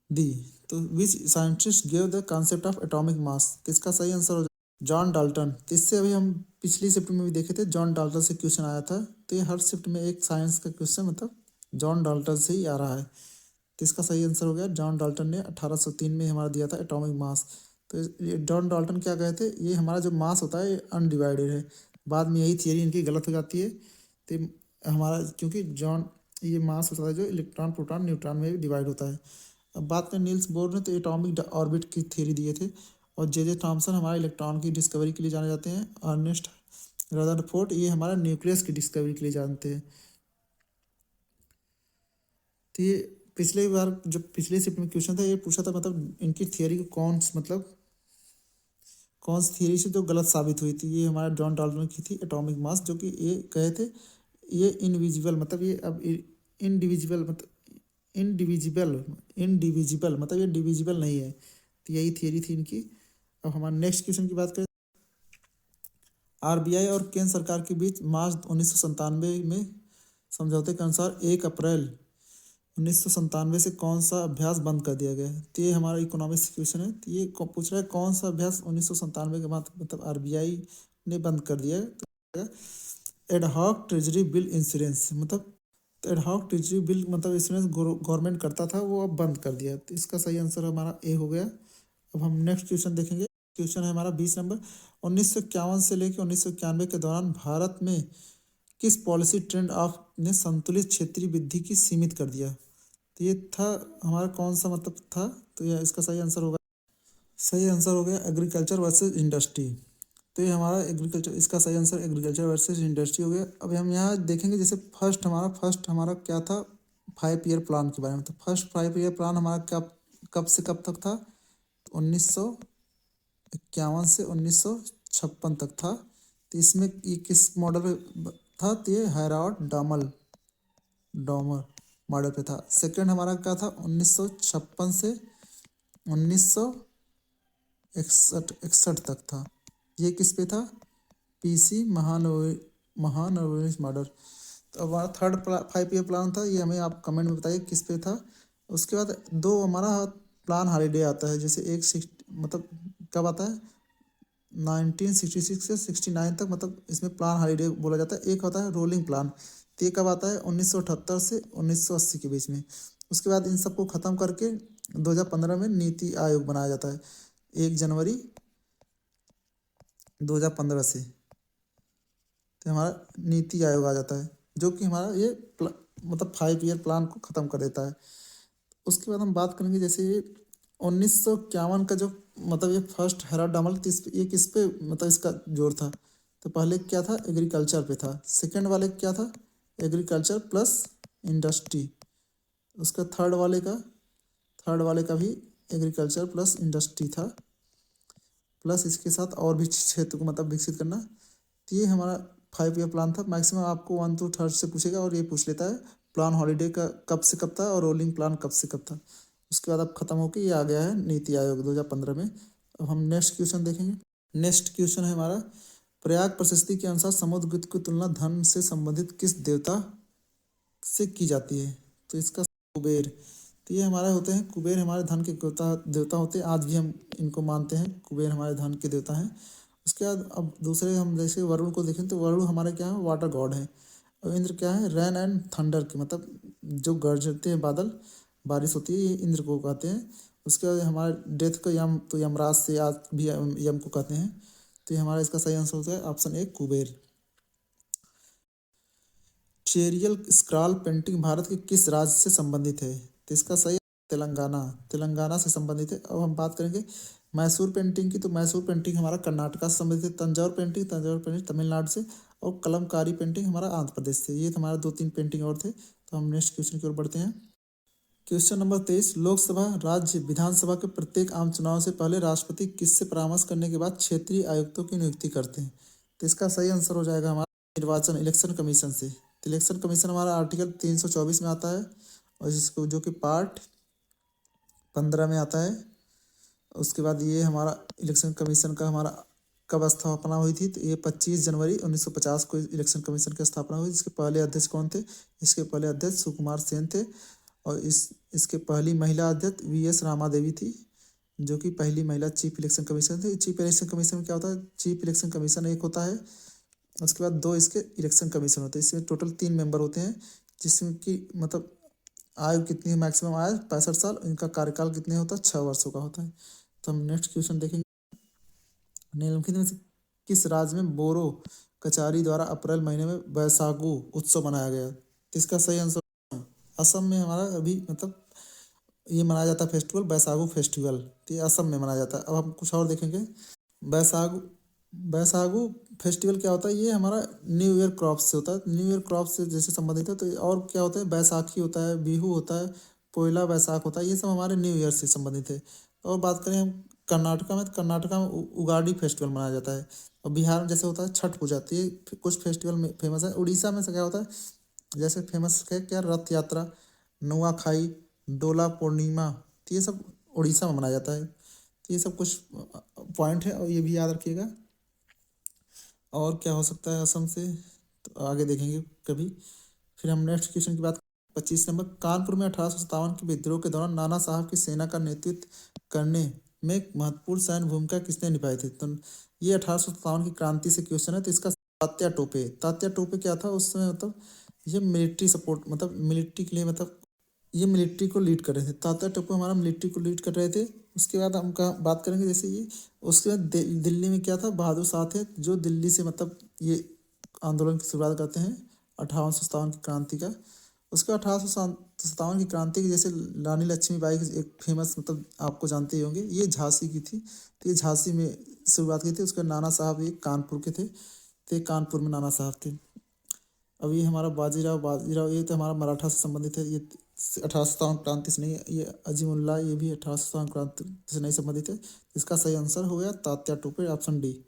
दी, तो which scientist gave the concept of atomic mass, किसका सही आंसर हो, जॉन डाल्टन। तो इससे अभी हम पिछली शिफ्ट में भी देखे थे, जॉन डाल्टन से क्वेश्चन आया था। तो ये हर शिफ्ट में एक साइंस का क्वेश्चन मतलब जॉन डाल्टन से ही आ रहा है। तो इसका सही आंसर हो गया, जॉन डाल्टन ने 1803 में हमारा दिया था एटॉमिक मास। तो ये जॉन डाल्टन क्या कहे थे, ये हमारा जो मास होता है ये अनडिवाइडेड है। बाद में यही थियरी इनकी गलत हो जाती है। तो हमारा क्योंकि जॉन ये मास होता है जो इलेक्ट्रॉन प्रोटॉन न्यूट्रॉन में भी डिवाइड होता है। अब बात करें नील्स बोर ने तो एटॉमिक ऑर्बिट की थ्योरी दिए थे। और जे थॉमसन हमारे इलेक्ट्रॉन की डिस्कवरी के लिए जाने जाते हैं। अर्नेस्ट रदरफोर्ड ये हमारा न्यूक्लियस की डिस्कवरी के लिए जानते हैं। तो ये पिछले बार जो पिछले शिफ्ट में क्वेश्चन था ये पूछा था मतलब इनकी थियरी को कौन सी थियरी से जो गलत साबित हुई थी। ये हमारा जॉन डाल्टन की थी एटॉमिक मास, जो कि ये कहे थे ये इनविजिबल मतलब ये अब इनडिविजिबल मतलब इनडिविजिबल इनडिविजिबल मतलब ये डिविजिबल नहीं है। तो यही थियरी थी इनकी। अब हमारे नेक्स्ट क्वेश्चन की बात करें। आरबीआई और केंद्र सरकार के बीच मार्च 1997 में समझौते के अनुसार 1 अप्रैल 1997 से कौन सा अभ्यास बंद कर दिया गया है? तो ये हमारा इकोनॉमिक्स क्वेश्चन है। तो ये पूछ रहा है कौन सा अभ्यास 1997 के बाद मतलब आरबीआई ने बंद कर दिया है। तो एडहॉक ट्रेजरी बिल इंश्योरेंस, मतलब एडहॉक ट्रेजरी बिल मतलब इंश्योरेंस गवर्नमेंट करता था, वो अब बंद कर दिया। तो इसका सही आंसर हमारा ए हो गया। अब हम नेक्स्ट क्वेश्चन देखेंगे। क्वेश्चन है हमारा 20 नंबर। 1951 से लेकर 1991 के दौरान भारत में किस पॉलिसी ट्रेंड ऑफ ने संतुलित क्षेत्रीय वृद्धि की सीमित कर दिया? तो ये था हमारा कौन सा मतलब था? तो यह इसका सही आंसर होगा। सही आंसर हो गया एग्रीकल्चर वर्सेस इंडस्ट्री। तो ये हमारा एग्रीकल्चर, इसका सही आंसर एग्रीकल्चर वर्सेस इंडस्ट्री हो गया। अब हम यहाँ देखेंगे जैसे फर्स्ट हमारा क्या था 5 ईयर प्लान के बारे में। तो फर्स्ट 5 ईयर प्लान हमारा क्या कब से कब तक था? 1951 से 1956 तक था। तो इसमें ये किस मॉडल पे था? तो ये हैराल्ड डॉमर मॉडल पे था। सेकंड हमारा क्या था 1956 से 1961 तक था। ये किस पे था? पीसी महानवोदित मॉडल। तो अब हमारा थर्ड 5 ईयर प्लान था, ये हमें आप कमेंट में बताइए किस पे था। उसके बाद दो हमारा प्लान हॉलीडे आता है, जैसे एक मतलब कब आता है 1966 से 69 तक, मतलब इसमें प्लान हॉलीडे बोला जाता है। एक होता है रोलिंग प्लान, तो ये कब आता है 1978 से 1980 के बीच में। उसके बाद इन सबको ख़त्म करके 2015 में नीति आयोग बनाया जाता है 1 जनवरी 2015 से। तो हमारा नीति आयोग आ जाता है, जो कि हमारा ये मतलब 5 ईयर प्लान को ख़त्म कर देता है। उसके बाद हम बात करेंगे जैसे ये 1951 का जो मतलब ये फर्स्ट हैराल्ड डॉमर, ये किस पे मतलब इसका जोर था? तो पहले क्या था? एग्रीकल्चर पे था। सेकंड वाले क्या था? Agriculture plus industry. उसका थर्ड वाले का भी एग्रीकल्चर प्लस इंडस्ट्री था, प्लस इसके साथ और भी क्षेत्र को मतलब विकसित करना। तो ये हमारा 5 ईयर प्लान था। मैक्सिमम आपको 1 to 3 से पूछेगा और ये पूछ लेता है प्लान हॉलीडे का कब से कब था और रोलिंग प्लान कब से कब था। उसके बाद अब खत्म होकर ये आ गया है नीति आयोग 2015 में। अब हम नेक्स्ट क्वेश्चन देखेंगे। नेक्स्ट क्वेश्चन है हमारा प्रयाग प्रशस्ति के अनुसार समुद्रगुप्त की तुलना धन से संबंधित किस देवता से की जाती है? तो इसका कुबेर। तो ये हमारे होते हैं कुबेर, हमारे धन के देवता होते हैं। आज भी हम इनको मानते हैं, कुबेर हमारे धन के देवता हैं। उसके बाद अब दूसरे हम जैसे वरुण को देखें तो वरुण हमारे क्या है? वाटर गॉड है। और इंद्र क्या है? रेन एंड थंडर के, मतलब जो गरजते हैं बादल, बारिश होती है, ये इंद्र को कहते हैं। उसके बाद हमारे डेथ को यम, तो यमराज से आज भी यम को कहते हैं। तो ये हमारा इसका सही आंसर होता है option A Kuber. Cheriyal scroll painting Bharat के किस राज्य से संबंधित है? तो इसका सही तेलंगाना से संबंधित है। अब हम बात करेंगे मैसूर पेंटिंग की। तो मैसूर पेंटिंग हमारा कर्नाटका से संबंधित है। तंजावुर पेंटिंग तमिलनाडु से। और कलमकारी पेंटिंग हमारा आंध्र प्रदेश से। ये हमारा 2-3 पेंटिंग और थे। तो हम नेक्स्ट क्वेश्चन की ओर बढ़ते हैं। Question number 23। लोकसभा राज्य विधानसभा के प्रत्येक आम चुनाव से पहले राष्ट्रपति किससे परामर्श करने के बाद क्षेत्रीय आयुक्तों की नियुक्ति करते हैं? तो इसका सही आंसर हो जाएगा हमारा निर्वाचन इलेक्शन कमीशन से। इलेक्शन कमीशन हमारा आर्टिकल 324 में आता है, और जिसको जो कि पार्ट 15 में आता है। उसके बाद ये हमारा इलेक्शन कमीशन का हमारा कब स्थापना हुई थी? तो ये 25 जनवरी 1950 को इलेक्शन कमीशन की स्थापना हुई। इसके पहले अध्यक्ष कौन थे? इसके पहले अध्यक्ष सुकुमार सेन थे। और इसके पहली महिला अध्यक्ष वीएस रामा देवी थी, जो कि पहली महिला चीफ इलेक्शन कमीशन थी। चीफ इलेक्शन कमीशन में क्या होता है? चीफ इलेक्शन कमीशन एक होता है, उसके बाद 2 इसके इलेक्शन कमीशन होते हैं। इसमें टोटल 3 मेंबर होते हैं, जिसमें कि मतलब आयु कितनी है? मैक्सिमम आयु 65 साल। इनका कार्यकाल कितने होता है? 6 वर्षों का होता है। तो हम नेक्स्ट क्वेश्चन देखेंगे। निम्नलिखित में से किस राज्य में बोरो कचारी द्वारा अप्रैल महीने में बैसागु उत्सव मनाया गया? तो इसका सही आंसर असम में हमारा अभी मतलब ये मनाया जाता है फेस्टिवल, बैसागु फेस्टिवल। तो ये असम में मनाया जाता है। अब हम कुछ और देखेंगे। बैसागु बैसागु फेस्टिवल क्या होता है? ये हमारा न्यू ईयर क्रॉप्स से होता है, न्यू ईयर क्रॉप्स से जैसे संबंधित है। तो और क्या होता है? बैसाखी होता है, बिहू होता है, पोइला बैसाख होता है। ये सब हमारे न्यू ईयर से संबंधित है। और बात करें हम कर्नाटका में, तो कर्नाटका में उगाड़ी फेस्टिवल मनाया जाता है। और बिहार में जैसे होता है छठ पूजा। तो ये कुछ फेस्टिवल में फेमस है। उड़ीसा में से क्या होता है? जैसे फेमस है क्या? रथ यात्रा, नुआखाई, डोला पूर्णिमा। तो ये सब उड़ीसा में मनाया जाता है। तो ये सब कुछ पॉइंट है और ये भी याद रखिएगा। और क्या हो सकता है असम से, तो आगे देखेंगे कभी। फिर हम नेक्स्ट क्वेश्चन की बात। 25 नंबर, कानपुर में 1857 के विद्रोह के दौरान नाना साहब की सेना का नेतृत्व करने में एक महत्वपूर्ण सैन्य भूमिका किसने निभाई थी? तो ये 1857 की क्रांति से क्वेश्चन है। तो इसका तात्या टोपे। तात्या टोपे क्या था उस समय, मतलब ये मिलिट्री सपोर्ट, मतलब मिलिट्री के लिए, मतलब ये मिलिट्री को लीड कर रहे थे। तात्या टोपे हमारा मिलिट्री को लीड कर रहे थे। उसके बाद हम कहाँ बात करेंगे, जैसे ये उसके बाद दिल्ली में क्या था, बहादुर शाह थे जो दिल्ली से मतलब ये आंदोलन की शुरुआत करते हैं 1857 की क्रांति का। उसके बाद 1857 की क्रांति की, जैसे रानी लक्ष्मीबाई की एक फेमस, मतलब आपको जानते ही होंगे, ये झांसी की थी। तो ये झांसी में शुरुआत की थी। उसके बाद नाना साहब ये कानपुर के थे, तो ये कानपुर में नाना साहब थे। अब ये हमारा बाजीराव, बाजीराव ये तो हमारा मराठा से संबंधित है। ये 1857 क्रांति से नहीं है। ये अजीमुल्ला, ये भी 1857 क्रांति से नहीं संबंधित है। इसका सही आंसर हो गया तात्या टोपे, ऑप्शन डी।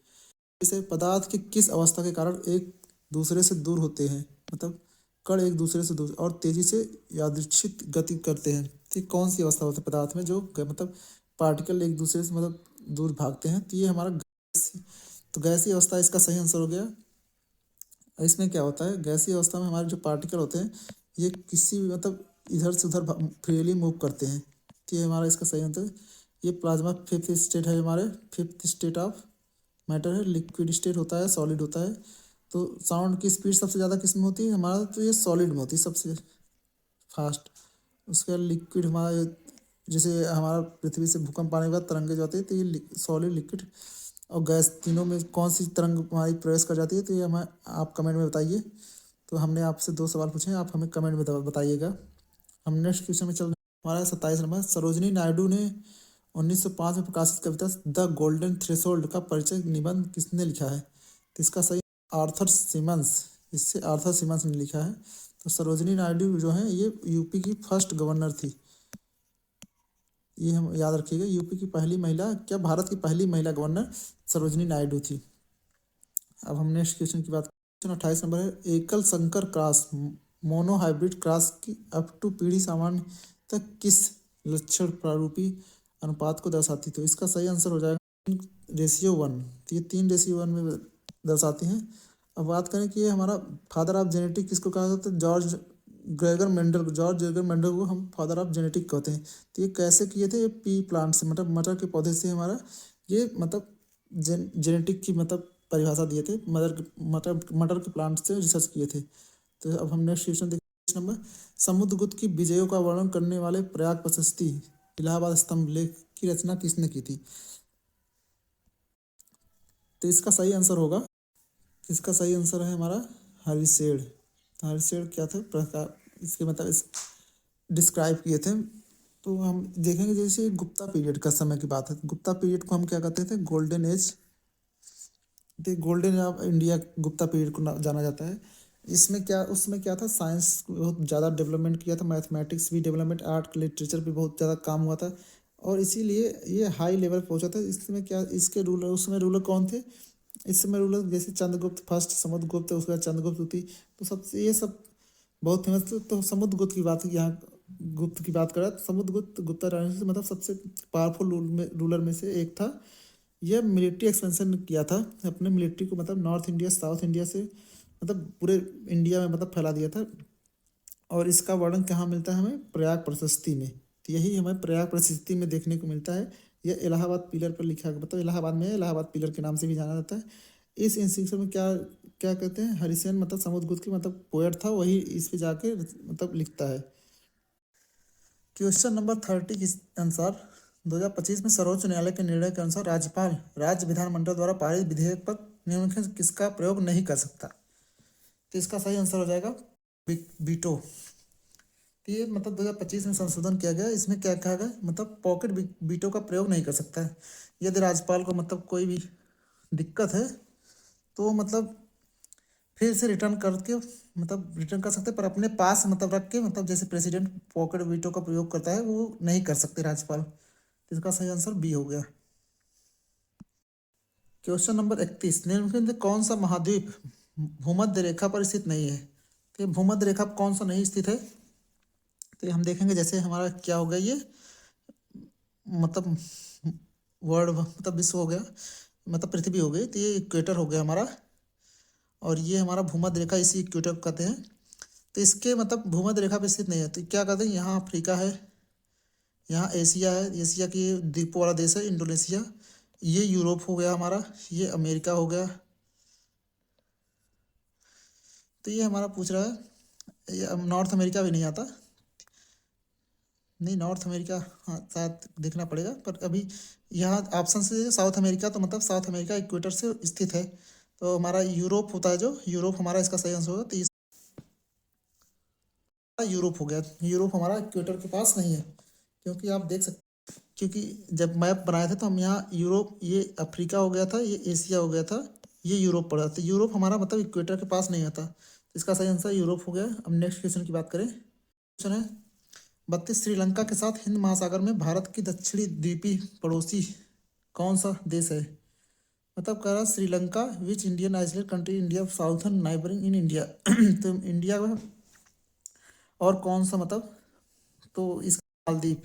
इसे पदार्थ की किस अवस्था के कारण एक दूसरे से दूर होते हैं, मतलब कण एक दूसरे से दूर और तेजी से यादृच्छिक गति करते हैं? ठीक, कौन सी अवस्था होती है पदार्थ में जो मतलब पार्टिकल एक दूसरे से मतलब दूर भागते हैं? तो ये हमारा गैसीय, तो गैसीय अवस्था इसका सही आंसर हो गया। इसमें क्या होता है, गैसीय अवस्था में हमारे जो पार्टिकल होते हैं ये किसी भी मतलब इधर से उधर फ्रीली मूव करते हैं। तो ये हमारा इसका सही आंसर। ये प्लाज्मा फिफ्थ स्टेट है, हमारे फिफ्थ स्टेट ऑफ मैटर है। लिक्विड स्टेट होता है, सॉलिड होता है। तो साउंड की स्पीड सबसे ज़्यादा किस में होती है हमारा, तो ये सॉलिड में होती है सबसे फास्ट। उसके बाद लिक्विड हमारा, जैसे हमारा पृथ्वी से भूकंप आने के बाद तरंगे जो आती है, तो ये सॉलिड, लिक्विड और गैस, तीनों में कौन सी तरंग हमारी प्रवेश कर जाती है? तो ये हमें आप कमेंट में बताइए। तो हमने आपसे 2 सवाल पूछे हैं, आप हमें कमेंट में बताइएगा। हम नेक्स्ट क्वेश्चन में चल रहे हैं। हमारा 27 नंबर, सरोजिनी नायडू ने 1905 में प्रकाशित कविता द गोल्डन थ्रेशोल्ड का परिचय निबंध किसने लिखा है? तो इसका सही आर्थर सिमंस, इससे आर्थर सिमंस ने लिखा है। तो सरोजिनी नायडू जो है ये यूपी की फर्स्ट गवर्नर थी। ये हम याद रखिएगा, यूपी की पहली महिला, क्या भारत की पहली महिला गवर्नर सरोजिनी नायडू थी। अब हम नेक्स्ट क्वेश्चन की बात। क्वेश्चन 28 नंबर है, एकल संकर क्रॉस मोनो हाइब्रिड क्रॉस की अप टू पीढ़ी सामान्य तक किस लक्षण प्रारूपी अनुपात को दर्शाती? तो इसका सही आंसर हो जाएगा रेशियो 1। तो ये 3:1 में दर्शाती हैं। अब बात करें कि ये हमारा फादर ऑफ जेनेटिक किसको कहा जाता है? George Gregor Mendel, George Gregor Mendel को हम फादर ऑफ जेनेटिक कहते हैं। तो ये कैसे किए थे? ये पी प्लांट से, मतलब मटर के पौधे से हमारा ये मतलब जेनेटिक की मतलब परिभाषा दिए थे। मटर मटर के प्लांट से रिसर्च किए थे। तो अब हम नेक्स्ट क्वेश्चन देखिए। नंबर, समुद्रगुप्त की विजयों का वर्णन करने वाले प्रयाग प्रशस्ति इलाहाबाद स्तंभ लेख की रचना किसने की थी? तो इसका सही आंसर होगा, इसका सही आंसर है हमारा हरिशेड। तो हरिशेड क्या थे, प्रकार इसके मतलब इस डिस्क्राइब किए थे। तो हम देखेंगे जैसे गुप्ता पीरियड का समय की बात है। गुप्ता पीरियड को हम क्या कहते थे? Golden age. तो golden of India Gupta period को जाना जाता है। इसमें क्या, उसमें क्या था, साइंस बहुत ज़्यादा डेवलपमेंट किया था, मैथमेटिक्स भी डेवलपमेंट, आर्ट लिटरेचर भी बहुत ज़्यादा काम हुआ था और इसीलिए ये हाई लेवल पहुंचा था। इसमें क्या, इसके रूलर, उसमें रूलर कौन थे? इस समय रूलर जैसे चंद्रगुप्त फर्स्ट, समुद्रगुप्त, उसके बाद चंद्रगुप्त थी। तो सबसे ये सब बहुत फेमस थे। तो समुद्रगुप्त की बात यहाँ, गुप्त की बात करें तो समुद्रगुप्त गुप्ता राजवंश से मतलब सबसे पावरफुल रूलर में से एक था। यह मिलिट्री एक्सपेंशन किया था, अपने मिलिट्री को मतलब नॉर्थ इंडिया, साउथ इंडिया से मतलब पूरे इंडिया में मतलब फैला दिया था। और इसका वर्णन कहाँ मिलता है हमें? प्रयाग प्रशस्ति में। तो यही हमें प्रयाग प्रशस्ति में देखने को मिलता है। यह इलाहाबाद पिलर पर लिखा है, मतलब इलाहाबाद में है, इलाहाबाद पिलर के नाम से भी जाना जाता है। इस इंस्क्रिप्शन में क्या क्या कहते हैं, हरिसेन मतलब समुद्रगुप्त की मतलब पोएट था, वही इस पे जाके मतलब लिखता है। क्वेश्चन नंबर 30 के अनुसार 2025 में सर्वोच्च न्यायालय के निर्णय के अनुसार राज्यपाल राज्य विधानमंडल द्वारा पारित विधेयक पर निम्नलिखित किसका प्रयोग नहीं कर सकता? तो इसका सही आंसर हो जाएगा वीटो। तो ये मतलब 2025 में संशोधन किया गया। इसमें क्या कहा गया, मतलब पॉकेट वीटो का प्रयोग नहीं कर सकता है। यदि राज्यपाल को मतलब कोई भी दिक्कत है तो मतलब फिर से रिटर्न करके मतलब रिटर्न कर सकते हैं, पर अपने पास मतलब रख के, मतलब जैसे प्रेसिडेंट पॉकेट वीटो का प्रयोग करता है वो नहीं कर सकते राज्यपाल। तो इसका सही आंसर बी हो गया। क्वेश्चन नंबर 31, निम्नलिखित में कौन सा महाद्वीप भूमध्य रेखा पर स्थित नहीं है? तो ये भूमध्य रेखा पर कौन सा नहीं स्थित है? तो ये हम देखेंगे, जैसे हमारा क्या होगा ये, मतलब वर्ल्ड मतलब विश्व हो गया, मतलब पृथ्वी हो गई, तो ये इक्वेटर हो गया हमारा। और ये हमारा भूमध्य रेखा, इसी इक्वेटर को कहते हैं। तो इसके मतलब भूमध्य रेखा पे स्थित नहीं है, तो क्या कहते हैं, यहाँ अफ्रीका है, यहाँ एशिया है, एशिया की द्वीपों वाला देश है इंडोनेशिया। ये यूरोप हो गया हमारा, ये अमेरिका हो गया। तो ये हमारा पूछ रहा है, ये अब नॉर्थ अमेरिका भी नहीं आता, नहीं नॉर्थ अमेरिका, हाँ शायद देखना पड़ेगा, पर अभी यहाँ ऑप्शन से साउथ अमेरिका, तो मतलब साउथ अमेरिका इक्वेटर से स्थित है। तो हमारा यूरोप होता है, जो यूरोप हमारा इसका सही आंसर होगा। तो यूरोप हो गया, यूरोप हमारा इक्वेटर के पास नहीं है, क्योंकि आप देख सकते, क्योंकि जब मैप बनाए थे तो हम यहाँ यूरोप, ये अफ्रीका हो गया था, ये एशिया हो गया था, ये यूरोप पड़ा, तो यूरोप हमारा मतलब इक्वेटर के पास नहीं आता, तो इसका सही आंसर यूरोप हो गया। अब नेक्स्ट क्वेश्चन की बात करें, क्वेश्चन है 32, श्रीलंका के साथ हिंद महासागर में भारत की दक्षिणी द्वीपी पड़ोसी कौन सा देश है? मतलब कह रहा Sri Lanka which Indian island country India southern neighboring in India तो इंडिया में और कौन सा मतलब, तो इसका मालदीव।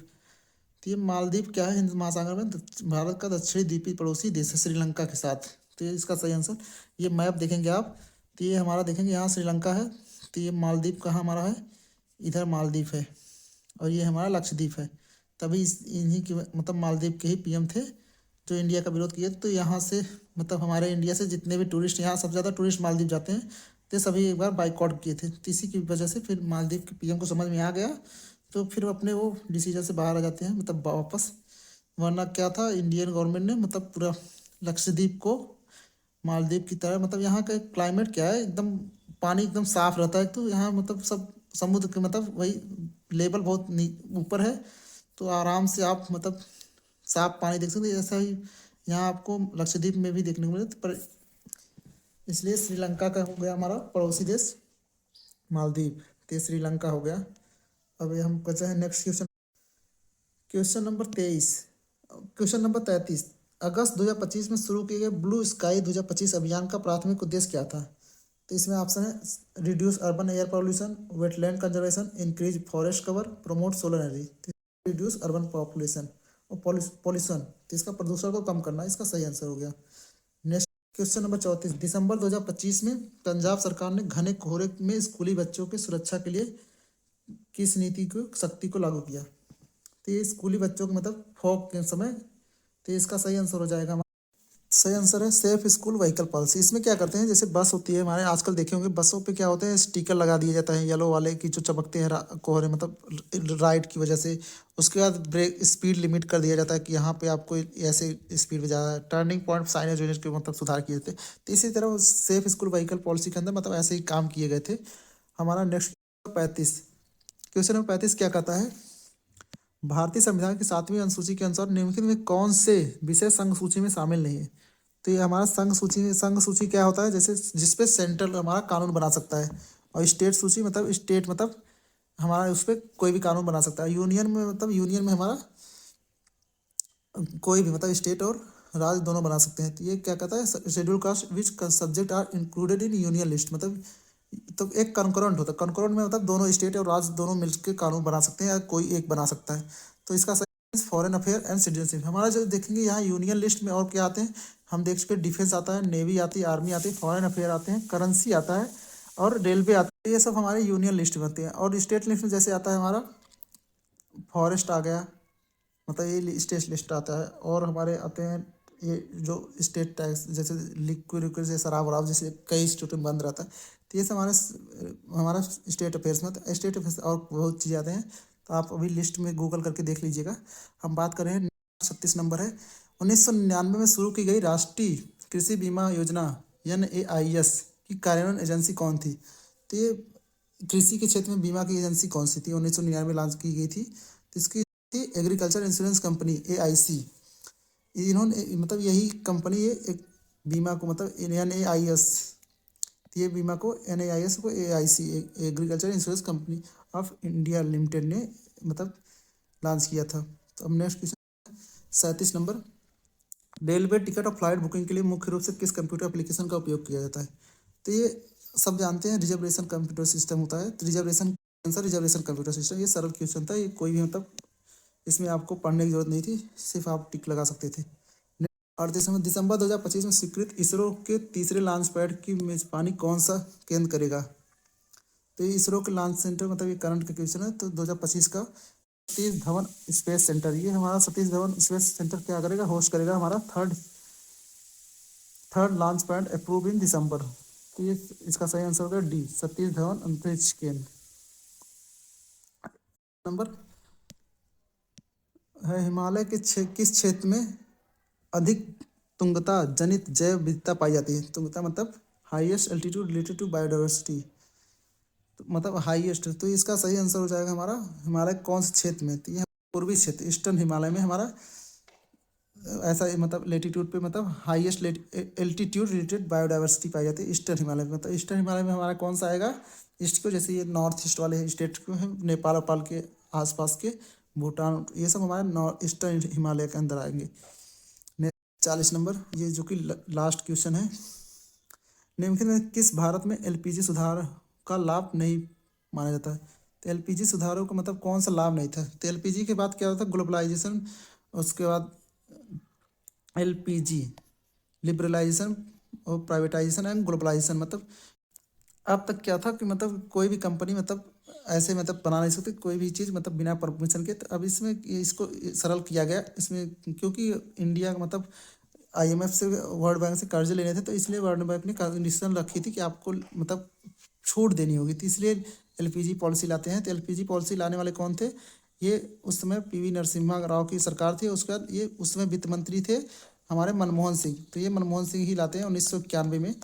तो ये मालदीव क्या है, हिंद महासागर में भारत का दक्षिणी द्वीपी पड़ोसी देश है श्रीलंका के साथ। तो ये इसका सही आंसर, ये मैप देखेंगे आप, तो ये हमारा देखेंगे यहाँ श्रीलंका है, तो ये मालदीव कहाँ हमारा है, इधर मालदीव है, और ये हमारा लक्षद्वीप है। तभी इन्हीं की मतलब मालदीव के ही पीएम थे जो इंडिया का विरोध किए, तो यहाँ से मतलब हमारे इंडिया से जितने भी टूरिस्ट, यहाँ सबसे ज़्यादा टूरिस्ट मालदीव जाते हैं, तो सभी एक बार बाइकआउट किए थे, तो इसी की वजह से फिर मालदीव के पीएम को समझ में आ गया, तो फिर अपने वो डिसीजन से बाहर आ जाते हैं, मतलब वापस। वरना क्या था, इंडियन गवर्नमेंट ने मतलब पूरा लक्षद्वीप को मालदीव की तरह, मतलब यहाँ का क्लाइमेट क्या है, एकदम पानी एकदम साफ रहता है, तो यहाँ मतलब सब समुद्र के मतलब वही लेवल बहुत ऊपर है, तो आराम से आप मतलब साफ पानी देख सकते हैं। ऐसा ही यहाँ आपको लक्षद्वीप में भी देखने को मिले, पर इसलिए श्रीलंका का हो गया हमारा पड़ोसी देश मालदीव, तो ये श्रीलंका हो गया। अब ये हम बचा है next question, question number 23, question number 33, अगस्त 2025 में शुरू किए गए ब्लू स्काई 2025 अभियान का प्राथमिक उद्देश्य क्या था? तो इसमें ऑप्शन है reduce urban air pollution, wetland conservation, increase forest cover, promote solar energy. Reduce urban population और पॉल्यूशन, तो इसका प्रदूषण को कम करना, इसका सही आंसर हो गया। नेक्स्ट क्वेश्चन नंबर 34, दिसंबर 2025 में पंजाब सरकार ने घने कोहरे में स्कूली बच्चों की सुरक्षा के लिए किस नीति को शक्ति को लागू किया? तो ये स्कूली बच्चों को मतलब फॉग के समय, तो इसका सही आंसर हो जाएगा, सही आंसर है सेफ स्कूल व्हीकल पॉलिसी। इसमें क्या करते हैं, जैसे बस होती है हमारे, आजकल देखे होंगे बसों पे क्या होते हैं, स्टिकर लगा दिया जाता है येलो वाले की, जो चमकते हैं कोहरे मतलब राइट की वजह से। उसके बाद ब्रेक स्पीड लिमिट कर दिया जाता है कि यहाँ पे आपको ऐसे स्पीड में जाना है, टर्निंग पॉइंट साइनेज यूनिट के मतलब सुधार किए थे। तो इसी तरह सेफ स्कूल व्हीकल पॉलिसी के अंदर मतलब ऐसे ही काम किए गए थे। हमारा नेक्स्ट 35, क्वेश्चन नंबर 35 क्या कहता है, भारतीय संविधान की 7वीं अनुसूची के अनुसार निम्नलिखित में कौन से विषय संघ सूची में शामिल नहीं है? तो ये हमारा संघ सूची क्या होता है, जैसे जिसपे सेंट्रल हमारा कानून बना सकता है, और स्टेट सूची मतलब स्टेट मतलब हमारा उस पर कोई भी कानून बना सकता है। यूनियन में मतलब यूनियन में हमारा कोई भी मतलब स्टेट और राज्य दोनों बना सकते हैं। तो ये क्या कहता है, schedule caste which subject are included in union list, मतलब तो एक कंकरेंट होता है, कंकरेंट में मतलब दोनों स्टेट और राज्य दोनों मिलकर कानून बना सकते हैं, या कोई एक बना सकता है। तो इसका फॉरेन अफेयर एंड सिटीजनशिप। हमारा जो देखेंगे यहाँ यूनियन लिस्ट में और क्या आते हैं, हम देख सकते डिफेंस आता है, नेवी आती है, आर्मी आती है, फॉरेन अफेयर आते हैं, करेंसी आता है, और रेलवे आता है। ये सब हमारे यूनियन लिस्ट में आते हैं। और स्टेट लिस्ट में जैसे आता है हमारा फॉरेस्ट आ गया, मतलब ये स्टेट लिस्ट आता है। और हमारे आते हैं ये जो स्टेट टैक्स, जैसे लिक्विड विक्विड जैसे शराब वराब जैसे कई स्टेट में बंद रहता है, तो ये सब हमारा स्टेट अफेयर्स में। तो स्टेट अफेयर्स और बहुत चीज़ आते हैं, तो आप अभी लिस्ट में गूगल करके देख लीजिएगा। हम बात कर रहे हैं 36 नंबर है, 1999 में शुरू की गई राष्ट्रीय कृषि बीमा योजना NAIS की कार्यान्वयन एजेंसी कौन थी? तो ये कृषि के क्षेत्र में बीमा की एजेंसी कौन सी थी, 1999 में लॉन्च की गई थी? तो इसकी थी एग्रीकल्चर इंश्योरेंस कंपनी AIC। इन्होंने मतलब यही कंपनी ये एक बीमा को मतलब NAIS, ये बीमा को NAIS को AIC agriculture insurance company of India limited ने मतलब लॉन्च किया था। तो अब next question 37 number, railway ticket और फ्लाइट बुकिंग के लिए मुख्य रूप से किस कंप्यूटर एप्लीकेशन का उपयोग किया जाता है? तो ये सब जानते हैं, रिजर्वेशन कंप्यूटर सिस्टम होता है। तो रिजर्वेशन कंप्यूटर सिस्टम, ये सरल क्वेश्चन था, ये कोई भी मतलब इसमें आपको पढ़ने की जरूरत नहीं थी, सिर्फ आप टिक लगा सकते थे। और दिसंबर 2025 में स्वीकृत इसरो के तीसरे लॉन्च पैड की मेजबानी कौन सा केंद्र करेगा? तो ये इसरो के लॉन्च सेंटर मतलब ये करंट का क्वेश्चन है। तो 2025 का सतीश धवन स्पेस सेंटर, ये हमारा सतीश धवन स्पेस सेंटर क्या करेगा? होस्ट करेगा हमारा third launch pad approve in दिसंबर। तो ये इसका सही आंसर होगा डी, सतीश धवन अंतरिक्ष केंद्र। नंबर है हिमालय के किस क्षेत्र में अधिक तुंगता जनित जैव विविधता पाई जाती है? तुंगता मतलब highest altitude related to biodiversity, मतलब हाईएस्ट। तो इसका सही आंसर हो जाएगा हमारा हिमालय कौन से क्षेत्र में? तो ये पूर्वी क्षेत्र, ईस्टर्न हिमालय में हमारा ऐसा मतलब लेटीट्यूड पे मतलब हाईएस्ट एल्टीट्यूड रिलेटेड बायोडाइवर्सिटी पाई जाती है ईस्टर्न हिमालय में। मतलब ईस्टर्न हिमालय में हमारा कौन सा आएगा? ईस्ट को, जैसे ये नॉर्थ ईस्ट वाले स्टेट को है, नेपाल नेपाल के आसपास के, भूटान, ये सब हमारे नॉर्थ ईस्टर्न हिमालय के अंदर आएंगे। 40 नंबर, ये जो कि लास्ट क्वेश्चन है, निम्नलिखित में किस भारत में एलपीजी सुधार का लाभ नहीं माना जाता है? तो एलपीजी सुधारों का मतलब कौन सा लाभ नहीं था? तो एलपीजी के बाद क्या होता है? ग्लोबलाइजेशन, उसके बाद एलपीजी लिबरलाइजेशन और प्राइवेटाइजेशन एंड ग्लोबलाइजेशन। मतलब अब तक क्या था कि मतलब कोई भी कंपनी मतलब ऐसे मतलब बना नहीं सकती कोई भी चीज़ मतलब बिना परमिशन के। तो अब इसमें इसको सरल किया गया इसमें, क्योंकि इंडिया का मतलब आईएमएफ से, वर्ल्ड बैंक से कर्ज लेने थे, तो इसलिए वर्ल्ड बैंक ने कंडीशन रखी थी कि आपको मतलब छूट देनी होगी। तो इसलिए एलपीजी पॉलिसी लाते हैं। तो एलपीजी पॉलिसी लाने वाले कौन थे? ये उस समय पीवी नरसिम्हा राव की सरकार थी। उसके बाद ये उस समय वित्त मंत्री थे हमारे मनमोहन सिंह। तो ये मनमोहन सिंह ही लाते हैं 1991 में।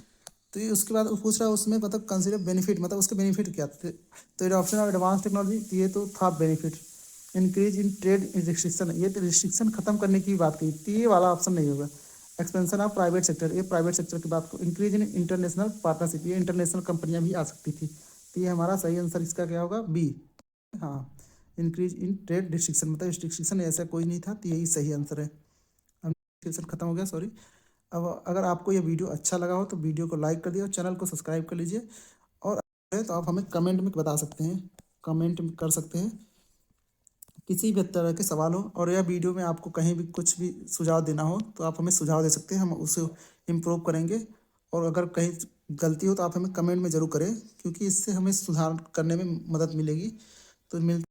तो ये उसके बाद पूछ रहा है उसमें मतलब कंसिडर बेनिफिट, मतलब उसके बेनिफिट क्या थे? तो एडॉप्शन ऑफ एडवांस टेक्नोलॉजी, तो ये तो था benefit. Increase in trade restriction, ये तो रिस्ट्रिक्शन खत्म करने की बात की, तो ये वाला ऑप्शन नहीं होगा। एक्सपेंशन ऑफ प्राइवेट सेक्टर, ये प्राइवेट सेक्टर की बात को। इंक्रीज इन इंटरनेशनल पार्टनरशिप, ये इंटरनेशनल कंपनियां भी आ सकती थी। तो ये हमारा सही आंसर इसका क्या होगा? बी। हाँ, इंक्रीज इन ट्रेड रिस्ट्रिक्शन, मतलब रिस्ट्रिक्शन ऐसा कोई नहीं था, तो यही सही आंसर है। अब क्वेश्चन खत्म हो गया, सॉरी। अब अगर आपको ये वीडियो अच्छा लगा हो तो वीडियो को लाइक कर दिए और चैनल को सब्सक्राइब कर लीजिए। और तो आप हमें कमेंट में बता सकते हैं, कमेंट कर सकते हैं किसी भी तरह के सवाल हो। और यह वीडियो में आपको कहीं भी कुछ भी सुझाव देना हो तो आप हमें सुझाव दे सकते हैं, हम उसे इम्प्रूव करेंगे। और अगर कहीं गलती हो तो आप हमें कमेंट में ज़रूर करें, क्योंकि इससे हमें सुधार करने में मदद मिलेगी। तो मिलते